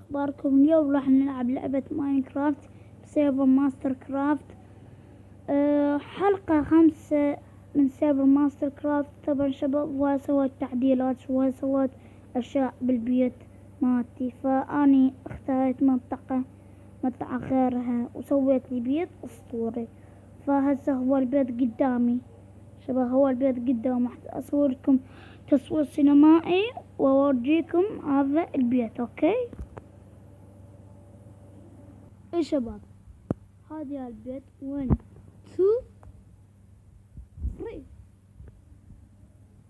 أخباركم؟ اليوم راح نلعب لعبة ماينكرافت بسيرفر ماستر كرافت. حلقة 5 من سيرفر ماستر كرافت. طبعا شباب وسويت تعديلات وسويت أشياء بالبيت مالتي، فأني اختاريت منطقة غيرها وسويت لي بيت أسطوري. فهسه هو البيت قدامي شباب، هو البيت قدامي. راح أصور لكم تصوير سينمائي وأورجيكم هذا البيت. أوكي يا شباب، هذا البيت 1 2 3.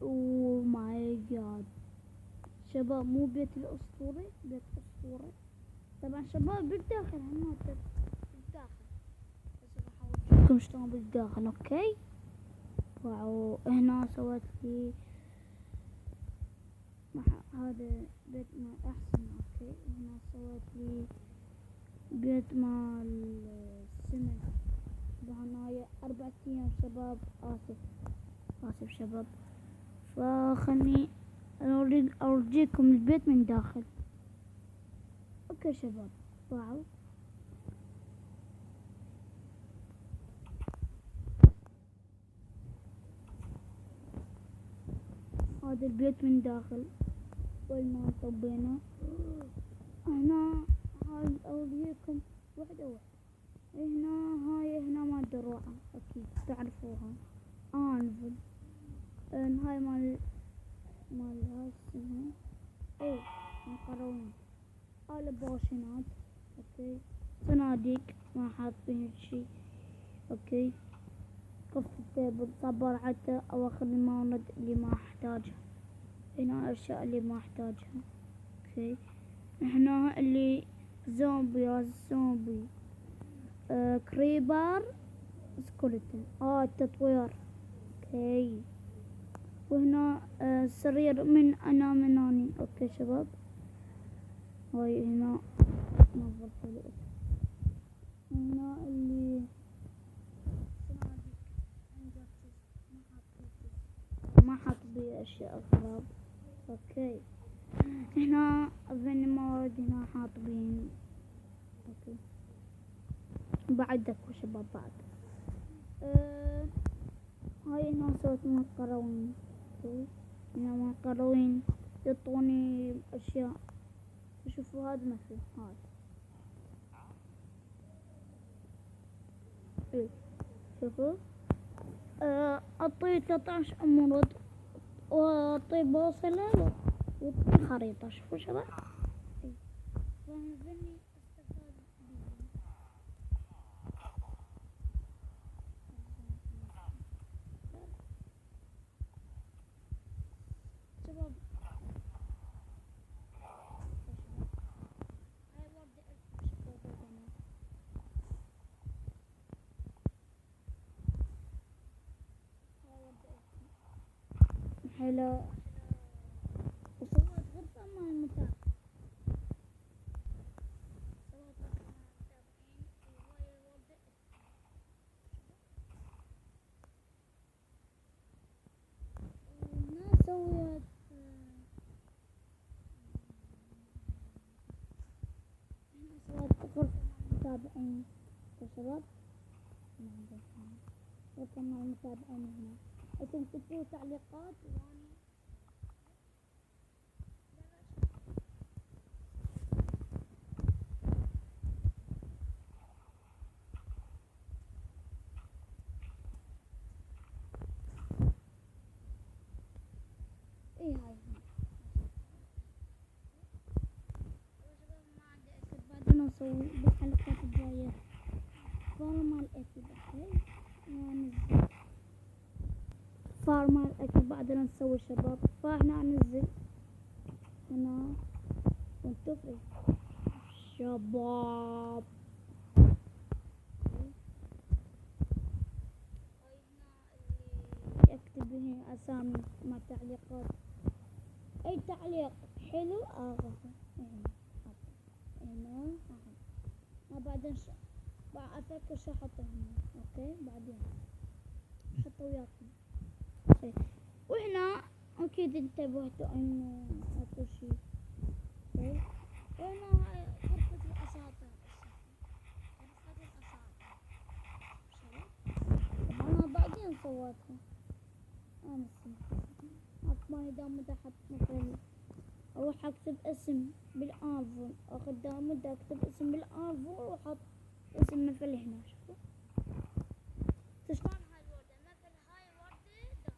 اوه ماي جاد شباب، مو بيت الأسطوري، بيت أسطوري. طبعا شباب بالداخل هناك بالداخل، بس راح أوريكم شلون بالداخل. أوكي واو، هنا سويت لي هذا بيت مال أحسن. أوكي هنا سويت لي بيت مال السمك. وهنايا 4 أيام شباب. آسف شباب، فخلني أورجيكم البيت من داخل. أوكي شباب، واو هذا البيت من داخل والما طبينا. هنا هاي أوريكم واحدة واحدة. هنا مال دروعة، أكيد تعرفوها، أنفل. هاي مال هاي اسمها ايه مقرونة. هاي بوشنات. اوكي صناديق ما حاط فيها شي. اوكي كف التيبل صبر حتى اواخذ المواد اللي ما احتاجها. هنا الاشياء اللي ما احتاجها. اوكي هنا اللي زومبي كريبر سكولتن التطوير. اوكي وهنا سرير من انامي. اوكي شباب، هاي هنا هنا اللي ما حط بي اشياء اغراض. اوكي هنا اظن مواد هنا حاط بين. اوكي بعد اكو شباب بعد. هاي هنا سويت مقروين. اوكي هنا مقروين يعطوني اشياء. شوفوا هذا مثل هذا. ايه شوفوا، اعطيه 13 امرض واعطيه بوصلة ويعطيه خريطة. شوفوا شباب، فهمني استفاد شباب. حلو، وسويت غرفة مع المتابع. سويت غرفة مع المتابعين وهاي الوردة. وهنا سويت غرفة مع المتابعين يا شباب. غرفة مع المتابعين هنا. انتم تكتبوا تعليقات واني ايه. هاي ما عندي اكل، بعدين اسوي بالحلقات الجاية فارم الاكل. اوكي وننزل فارم الاكل بعدين نسوي شباب. فاحنا ننزل هنا ونتفق شباب. يكتب هنا اسامي مع تعليقات. اي تعليق حلو اخذه هنا ما بعدين افكر شو احطه هنا. اوكي بعدين احطه وياكم. وهنا اكيد انتبهتوا انه اكو شي. وهنا فواكه. أنا نسيت. ما دام مدة أحط مثلا أروح أكتب اسم بالآنفول، أخذ دام مدة أكتب اسم بالآنفول وأحط اسم مثل هنا. شوفوا شلون هاي الوردة، مثل هاي الوردة دا.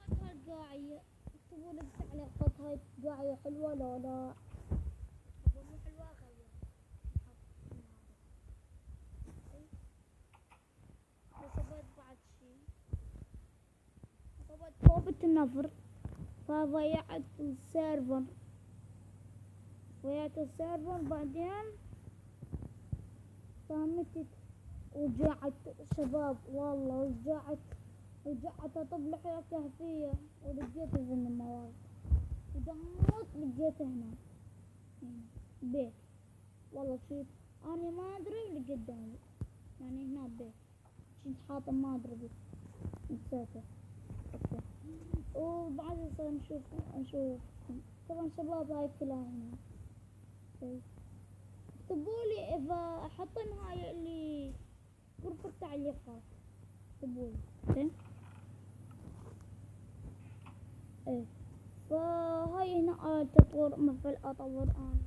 سويت هاي القاعية، اكتبوا لي بالتعليقات هاي القاعية حلوة لا لا. مو حلوة أغير. وسويت بعد شي، سويت كوبة النفر، فضيعت السيرفر، بعدين فهمتت ورجعت شباب والله رجعت اطب حياة كهفية ولقيت ذن المواد ودموت لقيته هنا بيت. والله شيت انا ما ادري اللي قدامي يعني هنا بيت كنت حاطه ما ادري نسيته. اوكي وبعد هسه نشوف طبعا شباب هاي كلها هنا. اكتبولي اذا احط هاي اللي غرفة تعليقات اكتبولي. اوكي ايه فهاي هنا تطور مثل اطور انا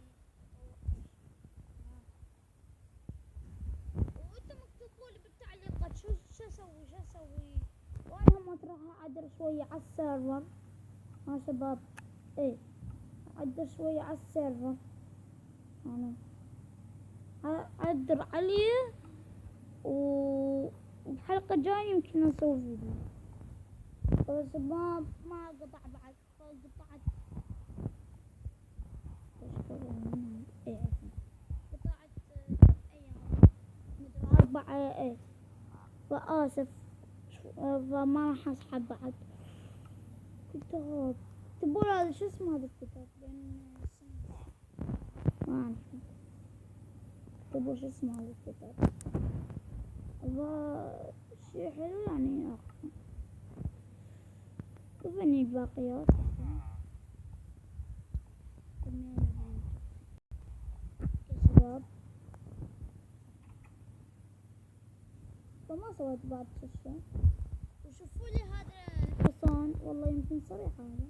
وانتم اكتبولي بالتعليقات شو اسوي وانا هم راح اعدل شوية على السيرفر. ها شباب ايه اعدل شوية على السيرفر انا اعدل عليه والحلقة الجاية يمكن نسوي فيديو. بس ما قطع بعد قطعت ايه قطعت ايام مدري 4 ايه فآسف فما راح اسحب بعد. كتاب تقول هذا شو اسمه هذا الكتاب لان ما اعرف تقول شو اسمه هذا الكتاب شي حلو يعني اخذه. شوفني الباقيات يا شباب فما سويت بعد شي. وشوفوا لي هذا الحصان والله يمكن صريح هذا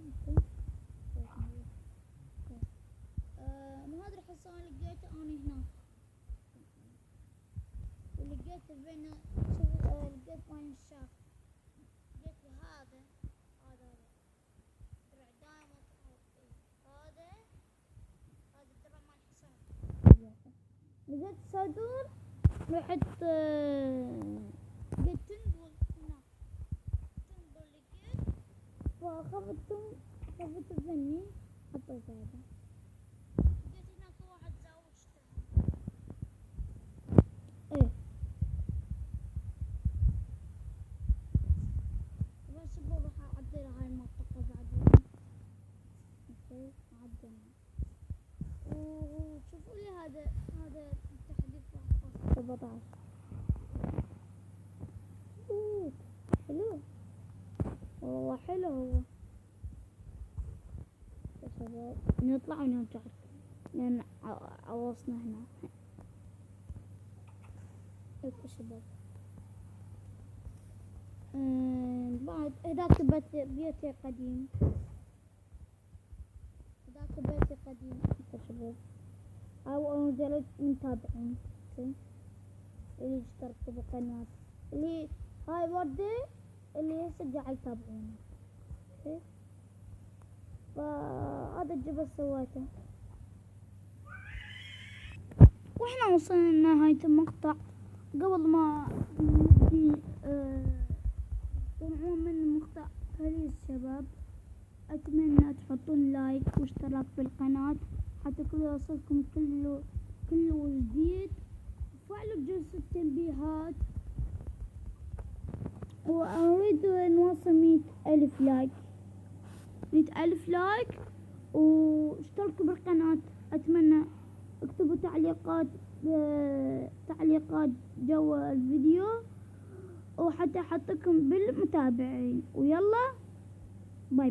هذا الحصان لقيته اني هنا ولقيته بين لقيت بين الشاف لقيت هذا درع دايموند هذا الدرع مال الحصان. لقيت صدور رحت لقيت تنبل هنا لقيت فاخذت بني حطيت هذا لقيت هناك واحد زاوجته ايه بس بروح اعدل هاي المنطقة بعدين. اوكي عدلنا وشوفوا لي هذا التحديث 17 حلو والله حلو هو يا شباب. نطلع ونرجع لان عوصنا هنا يا شباب. بعد هذاك بيتي قديم يا شباب او نزلت متابعين اللي اشتركوا بالقناة اللي هاي وردة اللي هسه قاعد يتابعونا. اوكي فهذا الجبل سويته واحنا وصلنا لنهاية المقطع. قبل ما نبدي تطلعون من المقطع بليز شباب اتمنى تحطون لايك واشتراك بالقناة حتى كل يوصلكم كل جديد وفعلوا بجرس التنبيهات. وأريد نوصل 100,000 لايك 100,000 لايك واشتركوا بالقناة. أتمنى اكتبوا تعليقات جوا الفيديو وحتى احطكم بالمتابعين ويلا